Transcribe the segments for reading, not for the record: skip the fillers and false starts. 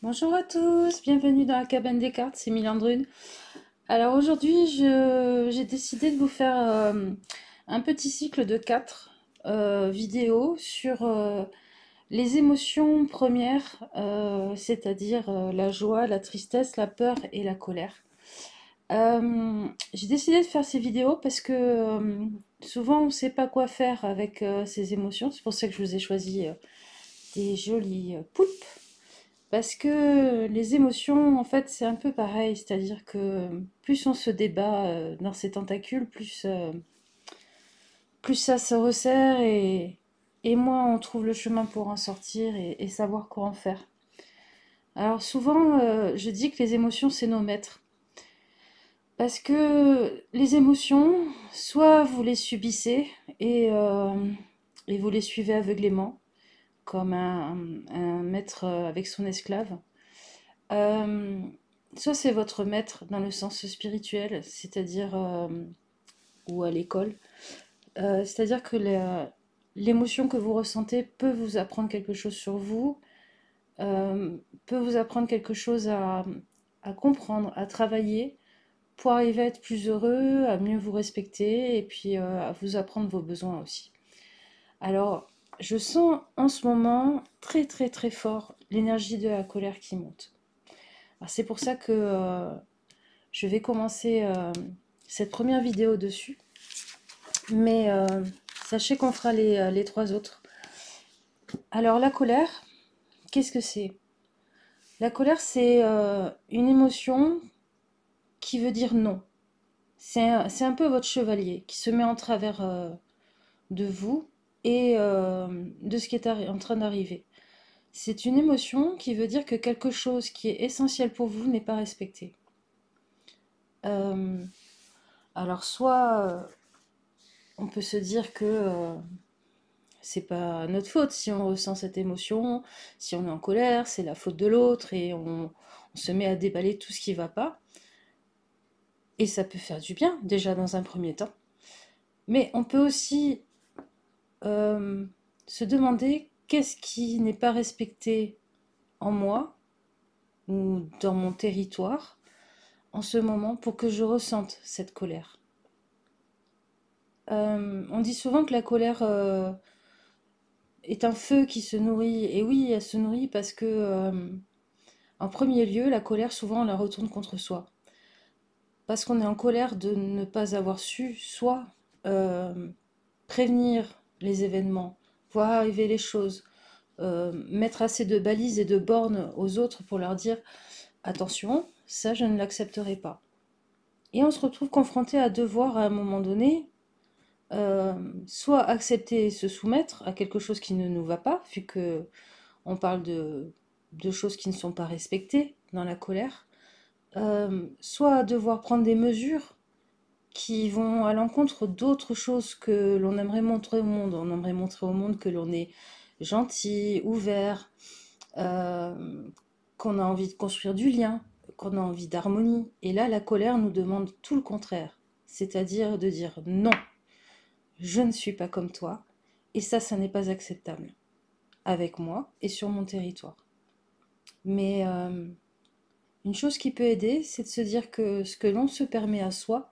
Bonjour à tous, bienvenue dans la cabane des cartes, c'est Milandrune. Alors aujourd'hui, j'ai décidé de vous faire un petit cycle de 4 vidéos sur les émotions premières, c'est-à-dire la joie, la tristesse, la peur et la colère. J'ai décidé de faire ces vidéos parce que souvent on ne sait pas quoi faire avec ces émotions, c'est pour ça que je vous ai choisi des jolies poulpes. Parce que les émotions, en fait, c'est un peu pareil, c'est-à-dire que plus on se débat dans ces tentacules, plus ça se resserre et moins on trouve le chemin pour en sortir et savoir quoi en faire. Alors souvent, je dis que les émotions, c'est nos maîtres. Parce que les émotions, soit vous les subissez et vous les suivez aveuglément, comme un maître avec son esclave. Euh, Soit c'est votre maître dans le sens spirituel, c'est-à-dire ou à l'école. C'est-à-dire que l'émotion que vous ressentez peut vous apprendre quelque chose sur vous, euh, peut vous apprendre quelque chose à comprendre, à travailler pour arriver à être plus heureux, à mieux vous respecter et puis à vous apprendre vos besoins aussi. Alors, je sens en ce moment très très très fort l'énergie de la colère qui monte. Alors, c'est pour ça que je vais commencer cette première vidéo dessus, mais sachez qu'on fera les trois autres. Alors la colère, qu'est-ce que c'est? La colère, c'est une émotion qui veut dire non. C'est un peu votre chevalier qui se met en travers de vous et de ce qui est en train d'arriver. C'est une émotion qui veut dire que quelque chose qui est essentiel pour vous n'est pas respecté. Euh, alors soit on peut se dire que c'est pas notre faute si on ressent cette émotion, si on est en colère, c'est la faute de l'autre et on se met à déballer tout ce qui va pas. Et ça peut faire du bien, déjà dans un premier temps. Mais on peut aussi euh, se demander qu'est-ce qui n'est pas respecté en moi ou dans mon territoire en ce moment pour que je ressente cette colère. On dit souvent que la colère est un feu qui se nourrit. Et oui, elle se nourrit parce que en premier lieu, la colère, souvent, on la retourne contre soi. Parce qu'on est en colère de ne pas avoir su, soit euh, prévenir les événements, voir arriver les choses, mettre assez de balises et de bornes aux autres pour leur dire attention, ça je ne l'accepterai pas. Et on se retrouve confronté à devoir à un moment donné soit accepter et se soumettre à quelque chose qui ne nous va pas, vu que on parle de choses qui ne sont pas respectées dans la colère, soit devoir prendre des mesures qui vont à l'encontre d'autres choses que l'on aimerait montrer au monde. On aimerait montrer au monde que l'on est gentil, ouvert, euh, qu'on a envie de construire du lien, qu'on a envie d'harmonie. Et là, la colère nous demande tout le contraire, c'est-à-dire de dire non, je ne suis pas comme toi, et ça n'est pas acceptable avec moi et sur mon territoire. Mais une chose qui peut aider, c'est de se dire que ce que l'on se permet à soi,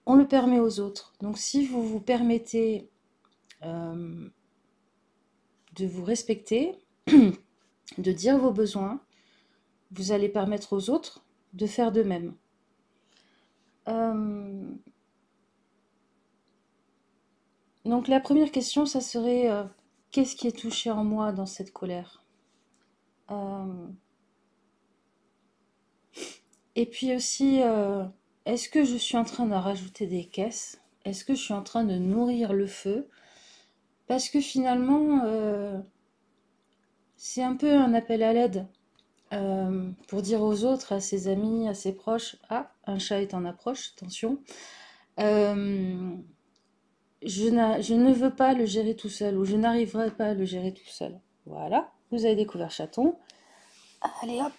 on le permet aux autres. Donc si vous vous permettez euh, de vous respecter, de dire vos besoins, vous allez permettre aux autres de faire de même. Euh, donc la première question, ça serait qu'est-ce qui est touché en moi dans cette colère? Euh, Et puis aussi, est-ce que je suis en train de rajouter des caisses? Est-ce que je suis en train de nourrir le feu? Parce que finalement, c'est un peu un appel à l'aide pour dire aux autres, à ses amis, à ses proches, ah, un chat est en approche, attention. Euh, je ne veux pas le gérer tout seul ou je n'arriverai pas à le gérer tout seul. Voilà, vous avez découvert chaton. Allez hop,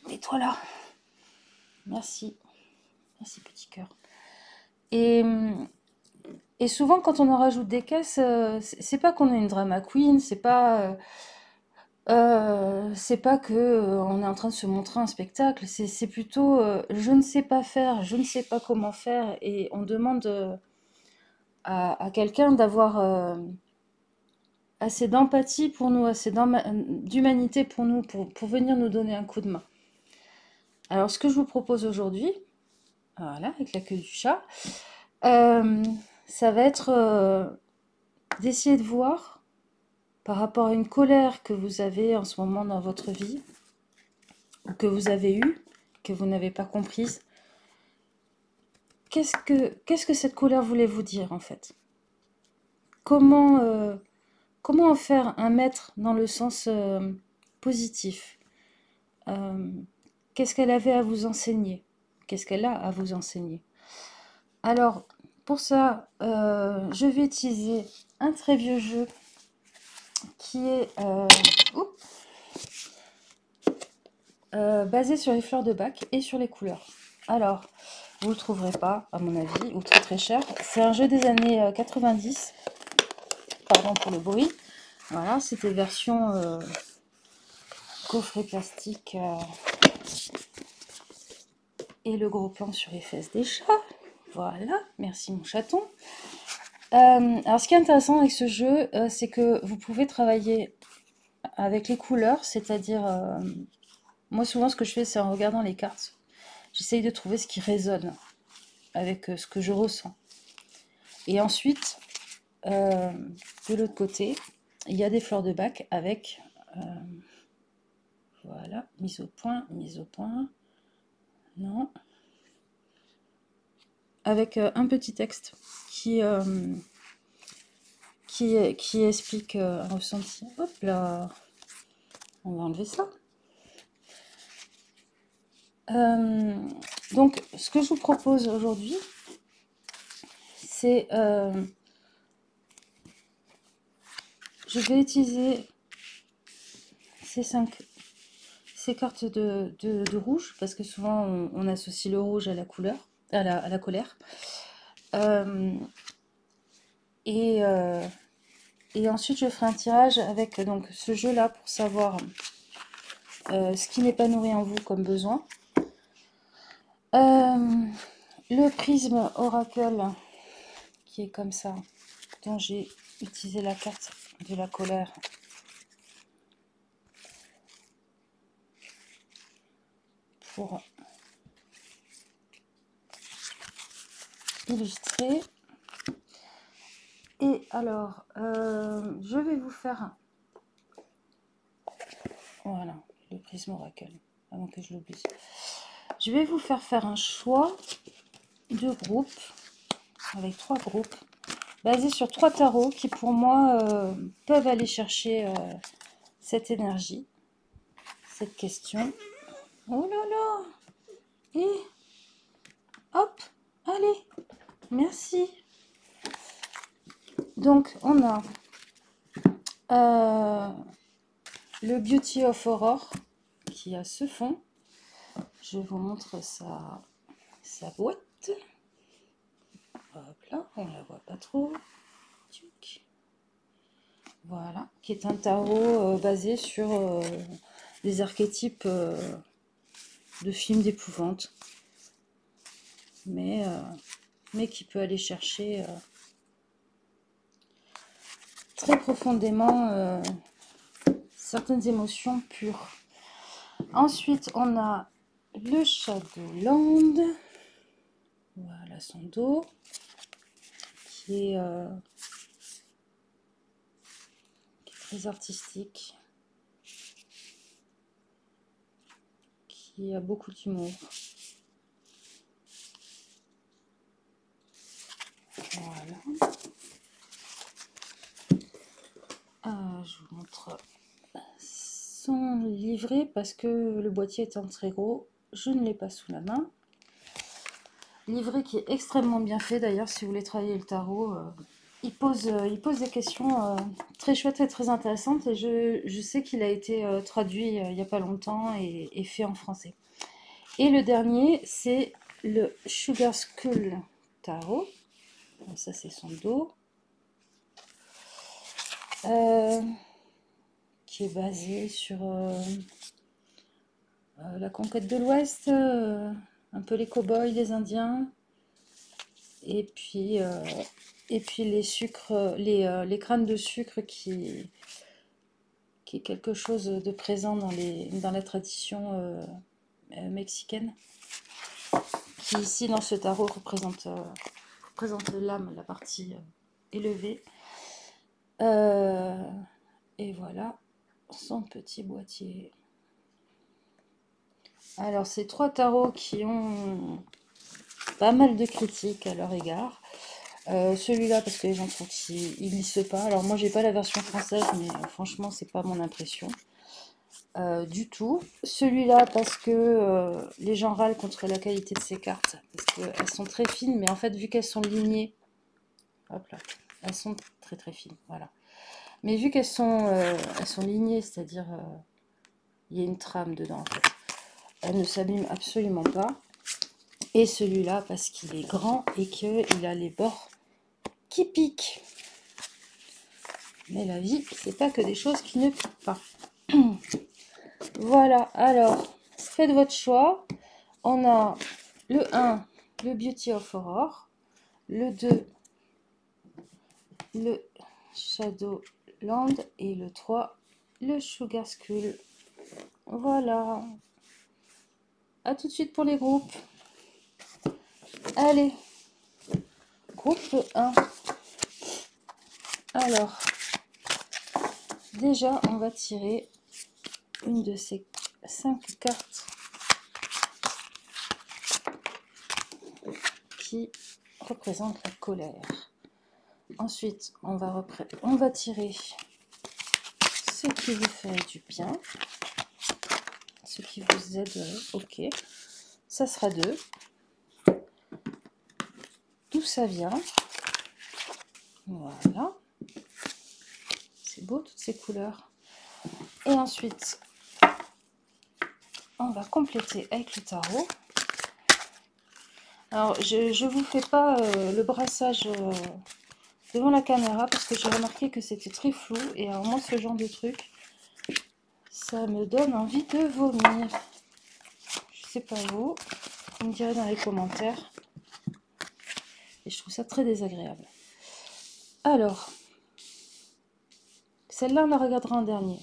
mets-toi là. Merci, merci petit cœur. Et Et souvent, quand on en rajoute des caisses, c'est pas qu'on est une drama queen, c'est pas. C'est pas que on est en train de se montrer un spectacle, c'est plutôt je ne sais pas faire, je ne sais pas comment faire, et on demande à quelqu'un d'avoir assez d'empathie pour nous, assez d'humanité pour nous, pour venir nous donner un coup de main. Alors, ce que je vous propose aujourd'hui, voilà, avec la queue du chat, euh, ça va être d'essayer de voir par rapport à une colère que vous avez en ce moment dans votre vie, ou que vous avez eue, que vous n'avez pas comprise. Qu'est-ce que cette colère voulait vous dire en fait? Comment, comment en faire un maître dans le sens positif? Euh, Qu'est-ce qu'elle avait à vous enseigner? Qu'est-ce qu'elle a à vous enseigner? Alors, pour ça, je vais utiliser un très vieux jeu qui est basé sur les fleurs de bac et sur les couleurs. Alors, vous ne le trouverez pas, à mon avis, ou très très cher. C'est un jeu des années 90. Pardon pour le bruit. Voilà, c'était version coffret plastique et le gros plan sur les fesses des chats. Voilà, merci mon chaton. Alors, ce qui est intéressant avec ce jeu, c'est que vous pouvez travailler avec les couleurs, c'est-à-dire, moi souvent ce que je fais, c'est en regardant les cartes, j'essaye de trouver ce qui résonne avec ce que je ressens. Et ensuite, de l'autre côté, il y a des fleurs de bac avec, voilà, mise au point, non, avec un petit texte qui explique un ressenti. Hop là, on va enlever ça. Donc, ce que je vous propose aujourd'hui, c'est je vais utiliser ces cartes de rouge, parce que souvent on associe le rouge à la couleur, à la colère. Et, euh, et ensuite je ferai un tirage avec donc ce jeu là pour savoir ce qui n'est pas nourri en vous comme besoin. Le prisme oracle qui est comme ça, dont j'ai utilisé la carte de la colère pour illustrer. Et alors, je vais vous faire voilà, le prisme oracle, avant que je l'oublie. Je vais vous faire un choix de groupe, avec 3 groupes, basés sur 3 tarots qui pour moi peuvent aller chercher cette énergie, cette question. Oh là là! Et hop, allez, merci. Donc on a le Beauty of Aurore qui a ce fond. Je vous montre sa boîte. Hop là, on la voit pas trop. Voilà, qui est un tarot basé sur des archétypes de films d'épouvante, mais qui peut aller chercher très profondément certaines émotions pures. Ensuite, on a le Shadowland, voilà son dos, qui est très artistique, qui a beaucoup d'humour. Voilà. Je vous montre son livret parce que le boîtier étant très gros, je ne l'ai pas sous la main. Livret qui est extrêmement bien fait d'ailleurs, si vous voulez travailler le tarot. Il pose des questions très chouettes et très intéressantes, et je sais qu'il a été traduit il n'y a pas longtemps et fait en français. Et le dernier, c'est le Sugar Skull Tarot. Donc ça, c'est son dos. qui est basé sur la conquête de l'Ouest, un peu les cow-boys, les Indiens, et puis, euh, et puis les sucres, les crânes de sucre qui est quelque chose de présent dans la tradition mexicaine, qui ici dans ce tarot représente l'âme, la partie élevée. Et voilà son petit boîtier. Alors, ces 3 tarots qui ont pas mal de critiques à leur égard. Celui-là, parce que les gens trouvent qu'il glisse pas. Alors, moi, j'ai pas la version française, mais franchement, c'est pas mon impression. Du tout. Celui-là, parce que les gens râlent contre la qualité de ces cartes. Parce qu'elles sont très fines, mais en fait, vu qu'elles sont lignées, hop là, elles sont très très fines. Voilà. Mais vu elles sont lignées, c'est-à-dire il y a une trame dedans en fait, elles ne s'abîment absolument pas. Et celui-là parce qu'il est grand et qu'il a les bords qui piquent. Mais la vie, c'est pas que des choses qui ne piquent pas. Voilà, alors, faites votre choix. On a le 1, le Beauty of Aurore, le 2, le Shadowland et le 3, le Sugar Skull. Voilà. À tout de suite pour les groupes. Allez, groupe 1. Alors, déjà, on va tirer une de ces 5 cartes qui représente la colère. Ensuite, on va tirer ce qui vous ferait du bien, ce qui vous aiderait. Ok, ça sera 2. D'où ça vient? Voilà. C'est beau, toutes ces couleurs. Et ensuite, on va compléter avec le tarot. Alors, je vous fais pas le brassage devant la caméra parce que j'ai remarqué que c'était très flou. Et alors moi, ce genre de truc, ça me donne envie de vomir. Je sais pas vous, vous me direz dans les commentaires. Et je trouve ça très désagréable. Alors, celle-là, on la regardera en dernier.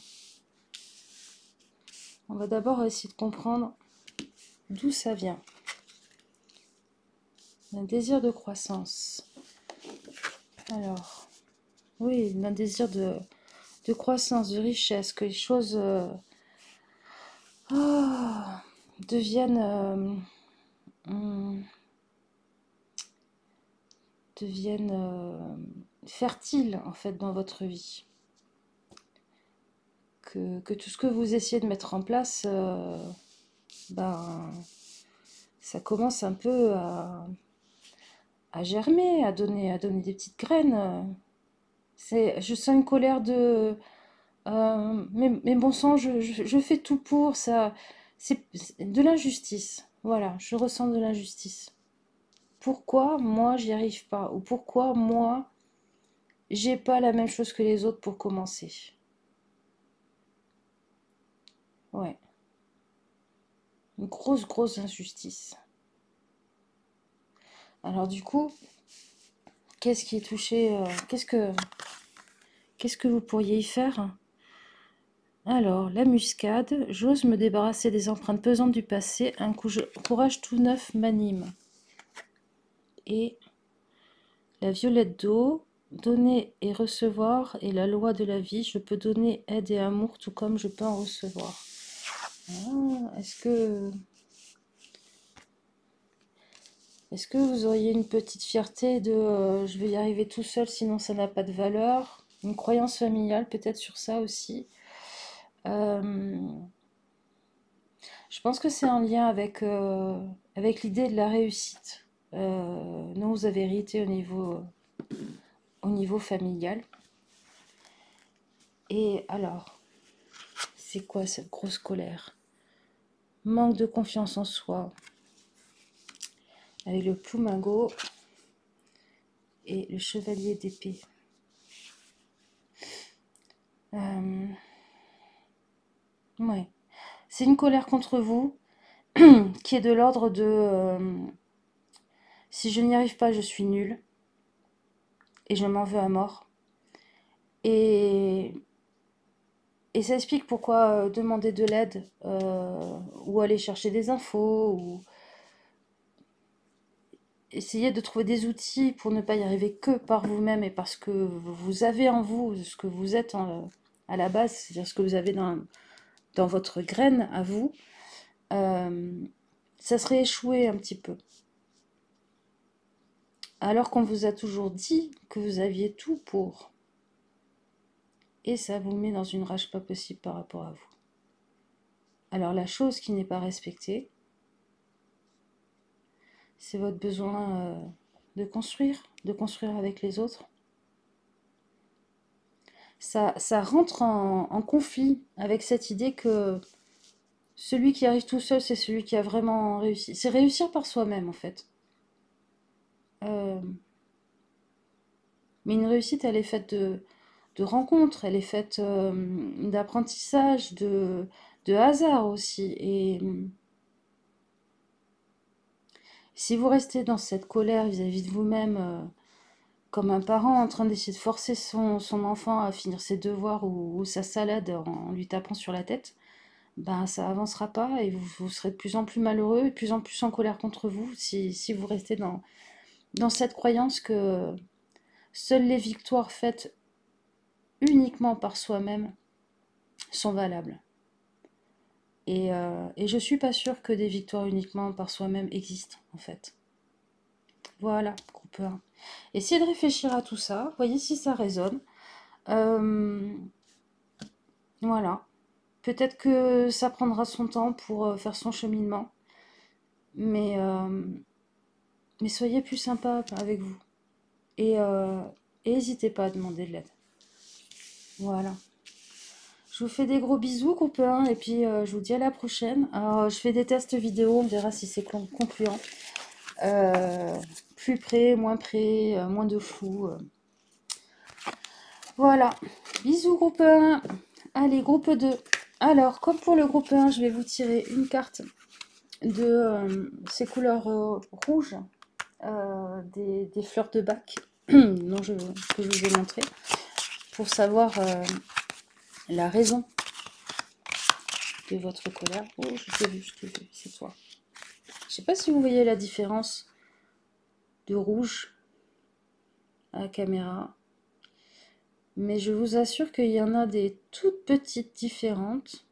On va d'abord essayer de comprendre d'où ça vient. Un désir de croissance. Alors, oui, un désir de croissance, de richesse, que les choses deviennent, fertiles en fait dans votre vie. Que tout ce que vous essayez de mettre en place, ben, ça commence un peu à germer, à donner des petites graines. Je sens une colère de... mais bon sang, je fais tout pour ça. C'est de l'injustice. Voilà, je ressens de l'injustice. Pourquoi moi j'y arrive pas? Ou pourquoi moi j'ai pas la même chose que les autres pour commencer? Ouais, une grosse injustice. Alors du coup, qu'est-ce qui est touché? Qu'est-ce que vous pourriez y faire? Alors, la muscade, j'ose me débarrasser des empreintes pesantes du passé, un courage tout neuf m'anime. Et la violette d'eau, donner et recevoir est la loi de la vie, je peux donner aide et amour tout comme je peux en recevoir. Ah, est-ce que vous auriez une petite fierté de je vais y arriver tout seul sinon ça n'a pas de valeur? Une croyance familiale peut-être sur ça aussi. Je pense que c'est en lien avec l'idée de la réussite. Non, vous avez hérité au niveau familial. Et alors, c'est quoi cette grosse colère? Manque de confiance en soi. Avec le plumago et le chevalier d'épée. Ouais. C'est une colère contre vous qui est de l'ordre de si je n'y arrive pas, je suis nulle et je m'en veux à mort. Et, et ça explique pourquoi demander de l'aide ou aller chercher des infos ou essayer de trouver des outils pour ne pas y arriver que par vous-même et parce que vous avez en vous ce que vous êtes à la base, c'est-à-dire ce que vous avez dans votre graine à vous, euh, ça serait échouer un petit peu. Alors qu'on vous a toujours dit que vous aviez tout pour. Et ça vous met dans une rage pas possible par rapport à vous. Alors la chose qui n'est pas respectée, c'est votre besoin de construire avec les autres. Ça rentre en conflit avec cette idée que celui qui arrive tout seul, c'est celui qui a vraiment réussi. C'est réussir par soi-même, en fait. Euh, mais une réussite, elle est faite de rencontres, elle est faite d'apprentissage, de hasard aussi. Et si vous restez dans cette colère vis-à-vis de vous-même, comme un parent en train d'essayer de forcer son enfant à finir ses devoirs ou sa salade en lui tapant sur la tête, ben ça avancera pas et vous serez de plus en plus malheureux et de plus en plus en colère contre vous si vous restez dans cette croyance que seules les victoires faites uniquement par soi-même sont valables. Et je suis pas sûre que des victoires uniquement par soi-même existent, en fait. Voilà, groupe 1. Essayez de réfléchir à tout ça, voyez si ça résonne. Euh, voilà. Peut-être que ça prendra son temps pour faire son cheminement, mais, euh, mais soyez plus sympa avec vous. Et n'hésitez pas à demander de l'aide. Voilà. Je vous fais des gros bisous, copains, et puis je vous dis à la prochaine. Alors, je fais des tests vidéo, on verra si c'est concluant. Euh, plus près, moins de flou. Voilà. Bisous, groupe 1. Allez, groupe 2. Alors, comme pour le groupe 1, je vais vous tirer une carte de ces couleurs rouges, des fleurs de bac que je vous ai montré, pour savoir la raison de votre colère. Oh, je t'ai vu, c'est toi. Je sais pas si vous voyez la différence de rouge à la caméra, mais je vous assure qu'il y en a des toutes petites différentes.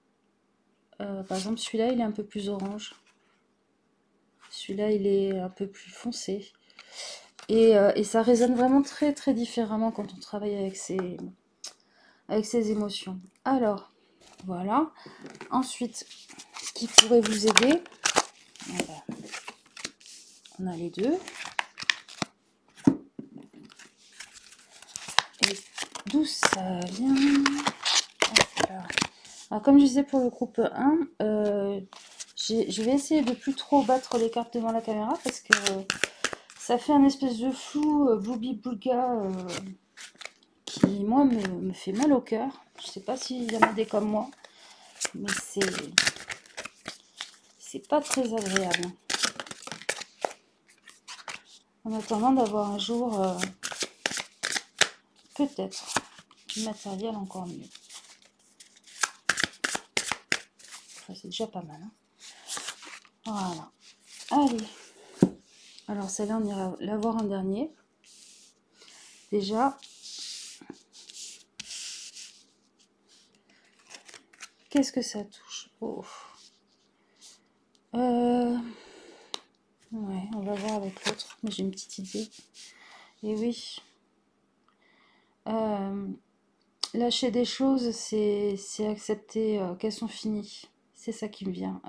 Par exemple, celui-là, il est un peu plus orange. Celui-là, il est un peu plus foncé. Et ça résonne vraiment très très différemment quand on travaille avec ses émotions. Alors, voilà. Ensuite, ce qui pourrait vous aider, voilà. On a les deux. Et d'où ça vient? Alors, comme je disais pour le groupe 1, je vais essayer de plus trop battre les cartes devant la caméra parce que ça fait un espèce de flou bloubi-boulga qui, moi, me fait mal au cœur. Je sais pas s'il y en a des comme moi, mais c'est pas très agréable. En attendant d'avoir un jour, peut-être, du matériel encore mieux. Enfin, c'est déjà pas mal. Hein. Voilà. Allez. Alors, celle-là, on ira la voir en dernier. Déjà, qu'est-ce que ça touche? Oh. Ouais, on va voir avec l'autre, mais j'ai une petite idée. Et oui, lâcher des choses, c'est accepter qu'elles sont finies. C'est ça qui me vient.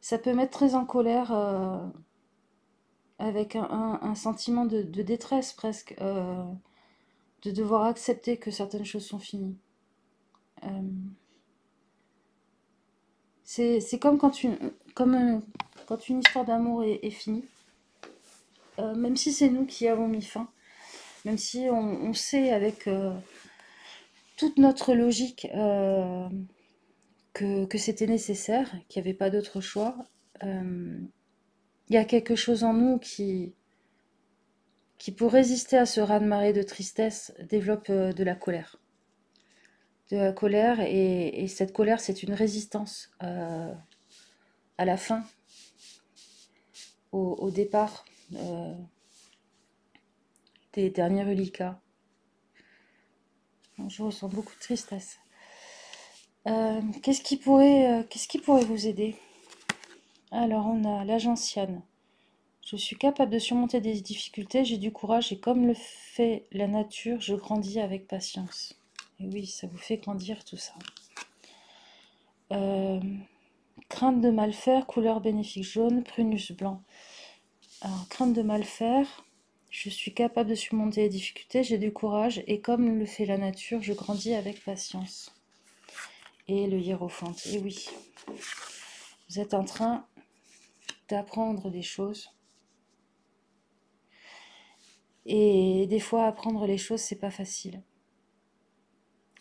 Ça peut mettre très en colère avec un sentiment de détresse presque, de devoir accepter que certaines choses sont finies. Euh, c'est comme quand une histoire d'amour est finie. Même si c'est nous qui avons mis fin, même si on sait avec toute notre logique que c'était nécessaire, qu'il n'y avait pas d'autre choix. Il y a quelque chose en nous qui, pour résister à ce raz-de-marée de tristesse, développe de la colère. De la colère, et cette colère, c'est une résistance à la fin, au départ des derniers reliquats. Je ressens beaucoup de tristesse. Qu'est-ce qui pourrait vous aider? Alors, on a la gentiane. Je suis capable de surmonter des difficultés, j'ai du courage et comme le fait la nature, je grandis avec patience. Et oui, ça vous fait grandir tout ça. Euh, Crainte de mal faire, couleur bénéfique jaune, prunus blanc. Alors, crainte de mal faire, je suis capable de surmonter les difficultés, j'ai du courage et comme le fait la nature, je grandis avec patience. Et le hiérophante, et oui, vous êtes en train d'apprendre des choses. Et des fois, apprendre les choses, c'est pas facile.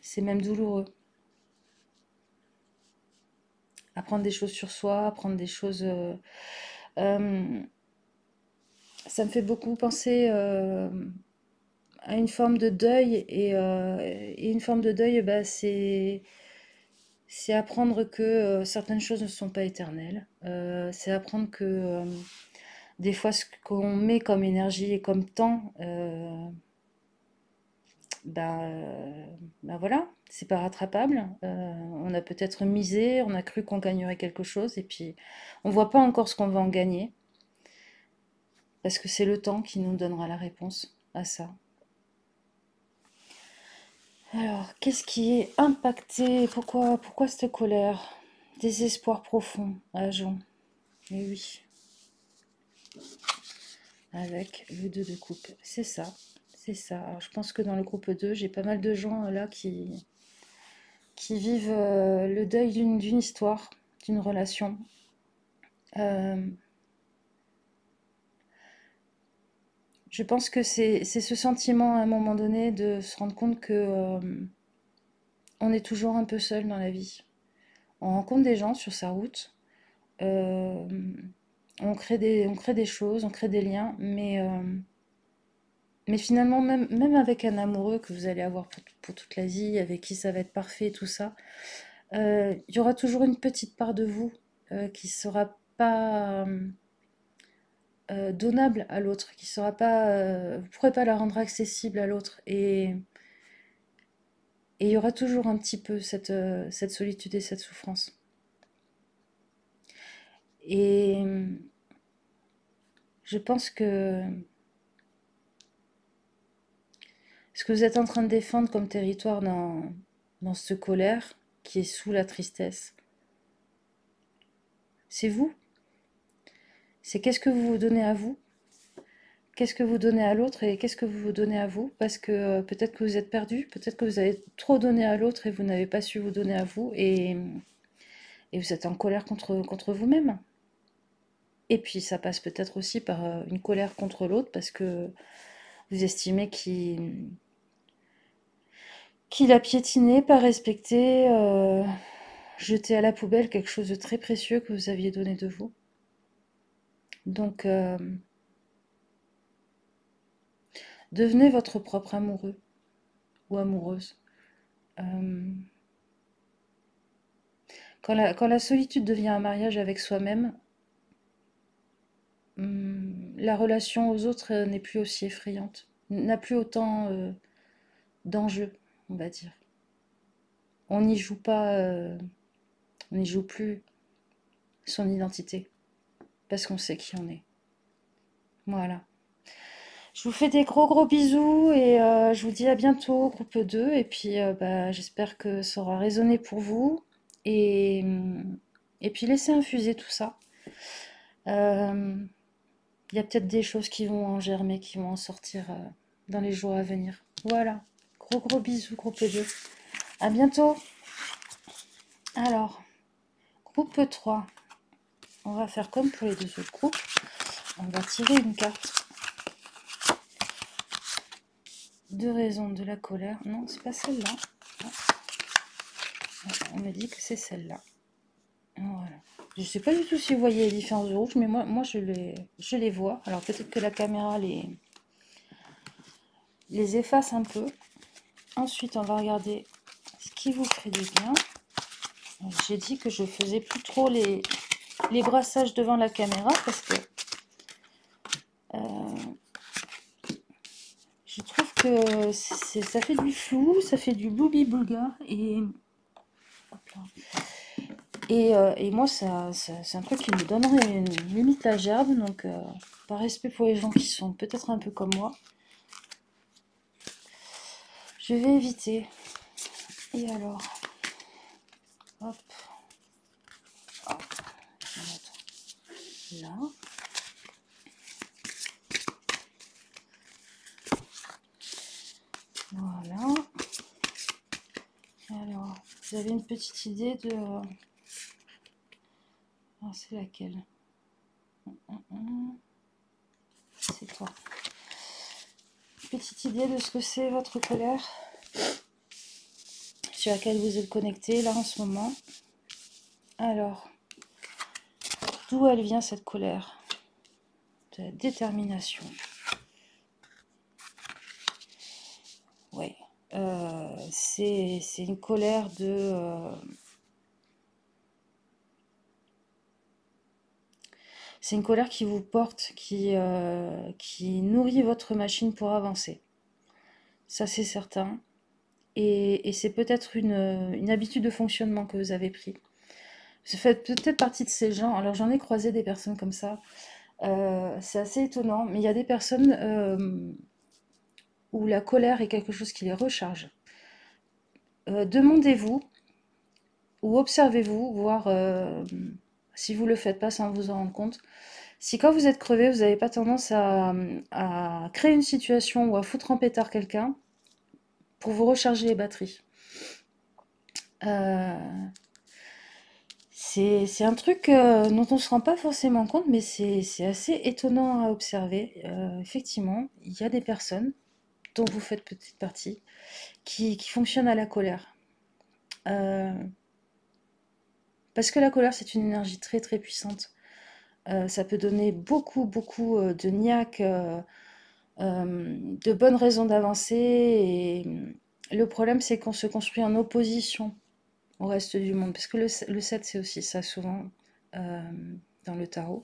C'est même douloureux. Apprendre des choses sur soi, apprendre des choses. Euh, Ça me fait beaucoup penser à une forme de deuil. Et une forme de deuil, bah, c'est apprendre que certaines choses ne sont pas éternelles. C'est apprendre que des fois, ce qu'on met comme énergie et comme temps, ben voilà, c'est pas rattrapable. On a peut-être misé, on a cru qu'on gagnerait quelque chose, et puis on voit pas encore ce qu'on va en gagner, parce que c'est le temps qui nous donnera la réponse à ça. Alors, qu'est-ce qui est impacté? Pourquoi cette colère? Désespoir profond, à Jean. Eh oui, avec le 2 de coupe. C'est ça, c'est ça. Alors, je pense que dans le groupe 2, j'ai pas mal de gens là qui vivent le deuil d'une histoire, d'une relation. Euh, je pense que c'est ce sentiment à un moment donné de se rendre compte que on est toujours un peu seul dans la vie. On rencontre des gens sur sa route, euh, on crée des choses, on crée des liens, mais finalement, même avec un amoureux que vous allez avoir pour toute la vie, avec qui ça va être parfait, tout ça, il y aura toujours une petite part de vous qui sera pas donnable à l'autre, qui sera pas, vous pourrez pas la rendre accessible à l'autre, et il y aura toujours un petit peu cette solitude et cette souffrance. Et je pense que ce que vous êtes en train de défendre comme territoire dans ce colère qui est sous la tristesse, c'est vous. C'est qu'est-ce que vous vous donnez à vous, qu'est-ce que vous donnez à l'autre et qu'est-ce que vous vous donnez à vous, parce que peut-être que vous êtes perdu, peut-être que vous avez trop donné à l'autre et vous n'avez pas su vous donner à vous, et vous êtes en colère contre vous-même. Et puis ça passe peut-être aussi par une colère contre l'autre parce que vous estimez qu'il a piétiné, pas respecté, jeté à la poubelle quelque chose de très précieux que vous aviez donné de vous. Donc devenez votre propre amoureux ou amoureuse. Euh, quand la solitude devient un mariage avec soi-même, la relation aux autres n'est plus aussi effrayante, n'a plus autant d'enjeux, on va dire. On n'y joue pas, on n'y joue plus son identité, parce qu'on sait qui on est. Voilà. Je vous fais des gros gros bisous et je vous dis à bientôt, groupe 2. Et puis bah, j'espère que ça aura résonné pour vous. Et puis laissez infuser tout ça. Euh, Il y a peut-être des choses qui vont en germer, qui vont en sortir dans les jours à venir. Voilà. Gros gros bisous, groupe 2. À bientôt. Alors, groupe 3. On va faire comme pour les deux autres groupes. On va tirer une carte. Deux raisons de la colère. Non, c'est pas celle-là. On me dit que c'est celle-là. Voilà. Je ne sais pas du tout si vous voyez les différences de rouge, mais moi je les vois. Alors peut-être que la caméra les efface un peu. Ensuite, on va regarder ce qui vous ferait du bien. J'ai dit que je faisais plus trop les brassages devant la caméra parce que je trouve que ça fait du flou, ça fait du bloubi-boulga et moi c'est un truc qui me donnerait une limite la gerbe, donc par respect pour les gens qui sont peut-être un peu comme moi, je vais éviter. Et alors, hop, hop, je vais mettre là. Voilà. Alors, vous avez une petite idée de... Ah, c'est laquelle? C'est toi. Petite idée de ce que c'est votre colère sur laquelle vous êtes connecté là en ce moment. Alors, d'où elle vient cette colère? De la détermination. Ouais. C'est une colère de... c'est une colère qui vous porte, qui nourrit votre machine pour avancer. Ça, c'est certain. Et c'est peut-être une habitude de fonctionnement que vous avez pris. Vous faites peut-être partie de ces gens. Alors, j'en ai croisé des personnes comme ça. C'est assez étonnant, mais il y a des personnes où la colère est quelque chose qui les recharge. Demandez-vous ou observez-vous, voir si vous le faites pas sans vous en rendre compte. Si quand vous êtes crevé, vous n'avez pas tendance à créer une situation ou à foutre en pétard quelqu'un pour vous recharger les batteries. Euh, c'est un truc dont on ne se rend pas forcément compte, mais c'est assez étonnant à observer. Effectivement, il y a des personnes, dont vous faites petite partie, qui fonctionnent à la colère. Euh, parce que la colère, c'est une énergie très très puissante. Ça peut donner beaucoup beaucoup de niaque, de bonnes raisons d'avancer. Et le problème, c'est qu'on se construit en opposition au reste du monde. Parce que le 7, c'est aussi ça souvent euh, dans le tarot.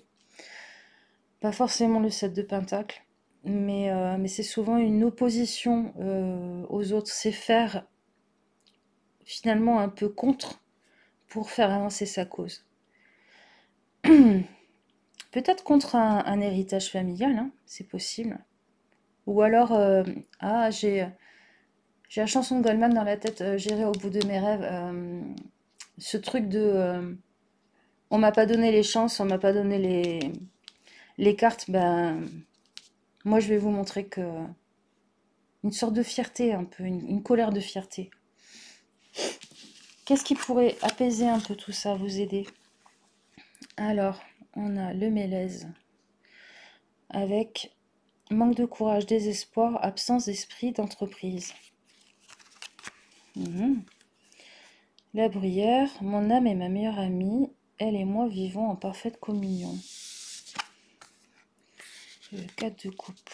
Pas forcément le 7 de Pentacle, mais c'est souvent une opposition aux autres. C'est faire finalement un peu contre pour faire avancer sa cause. Peut-être contre un héritage familial, hein, c'est possible. Ou alors, ah, j'ai la chanson de Goldman dans la tête, j'irai au bout de mes rêves. Ce truc de, on m'a pas donné les chances, on m'a pas donné les cartes, ben, moi je vais vous montrer que une sorte de fierté, un peu, une colère de fierté. Qu'est-ce qui pourrait apaiser un peu tout ça, vous aider? Alors, on a le mélèze avec manque de courage, désespoir, absence d'esprit d'entreprise. La bruyère, mon âme est ma meilleure amie, elle et moi vivons en parfaite communion. Le 4 de coupe.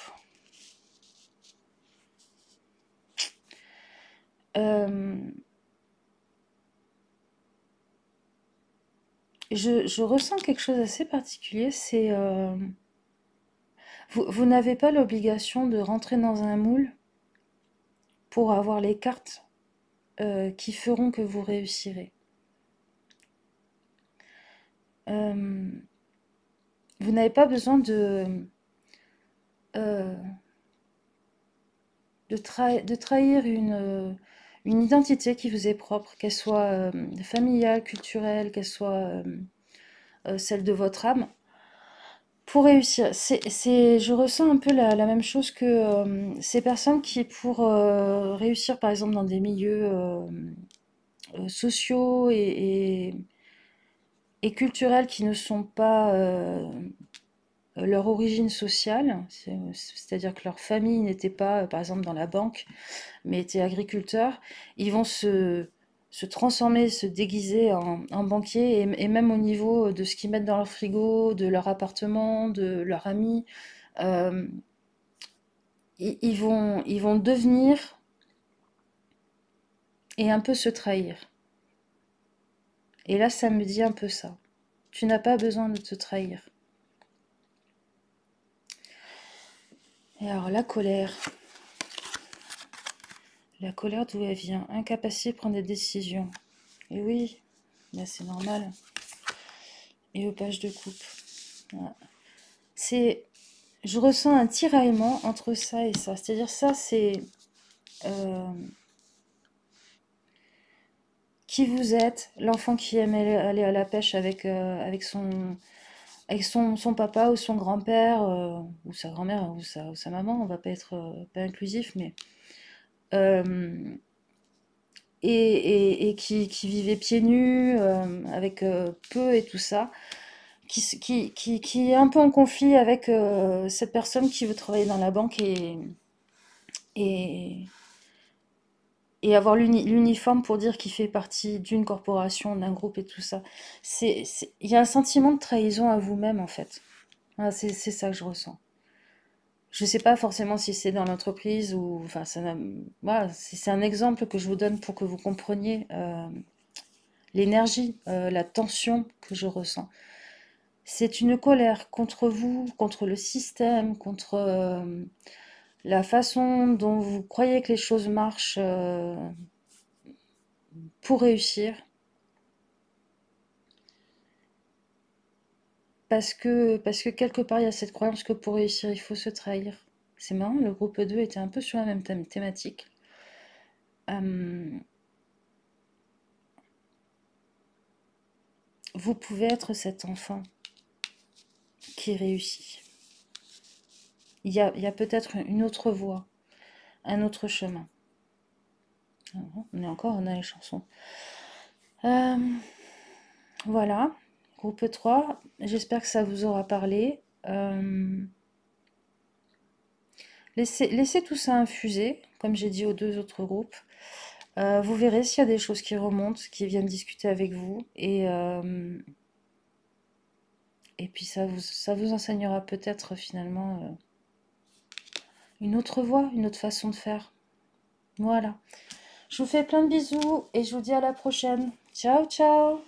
Je ressens quelque chose d'assez particulier, c'est vous n'avez pas l'obligation de rentrer dans un moule pour avoir les cartes qui feront que vous réussirez. Euh, vous n'avez pas besoin euh, de trahir une identité qui vous est propre, qu'elle soit familiale, culturelle, qu'elle soit celle de votre âme, pour réussir. Je ressens un peu la même chose que ces personnes qui, pour réussir, par exemple, dans des milieux sociaux et culturels qui ne sont pas leur origine sociale, c'est-à-dire que leur famille n'était pas, par exemple, dans la banque, mais étaient agriculteurs, ils vont se transformer, se déguiser en banquier, et même au niveau de ce qu'ils mettent dans leur frigo, de leur appartement, de leurs amis. euh, ils vont devenir et un peu se trahir. Et là, ça me dit un peu ça. Tu n'as pas besoin de te trahir. Et alors, la colère d'où elle vient? Incapacité de prendre des décisions. Et oui, là c'est normal. Et au page de coupe. Voilà. C'est, je ressens un tiraillement entre ça et ça. C'est-à-dire ça, c'est euh, qui vous êtes, l'enfant qui aime aller à la pêche avec son papa ou son grand-père, ou sa grand-mère ou sa maman, on va pas être pas inclusif, mais euh, et qui vivait pieds nus, avec peu et tout ça, qui est un peu en conflit avec cette personne qui veut travailler dans la banque et, et avoir l'uniforme pour dire qu'il fait partie d'une corporation, d'un groupe et tout ça. Il y a un sentiment de trahison à vous-même en fait. Voilà, c'est ça que je ressens. Je sais pas forcément si c'est dans l'entreprise ou, enfin, voilà, c'est un exemple que je vous donne pour que vous compreniez l'énergie, la tension que je ressens. C'est une colère contre vous, contre le système, contre la façon dont vous croyez que les choses marchent pour réussir. Parce que quelque part, il y a cette croyance que pour réussir, il faut se trahir. C'est marrant, le groupe 2 était un peu sur la même thématique. Euh, vous pouvez être cet enfant qui réussit. Il y a peut-être une autre voie, un autre chemin. On est encore, on a les chansons. Euh, voilà, groupe 3. J'espère que ça vous aura parlé. Laissez tout ça infuser, comme j'ai dit aux deux autres groupes. Vous verrez s'il y a des choses qui remontent, qui viennent discuter avec vous. Et puis ça vous enseignera peut-être finalement une autre voie, une autre façon de faire. Voilà. Je vous fais plein de bisous et je vous dis à la prochaine. Ciao, ciao!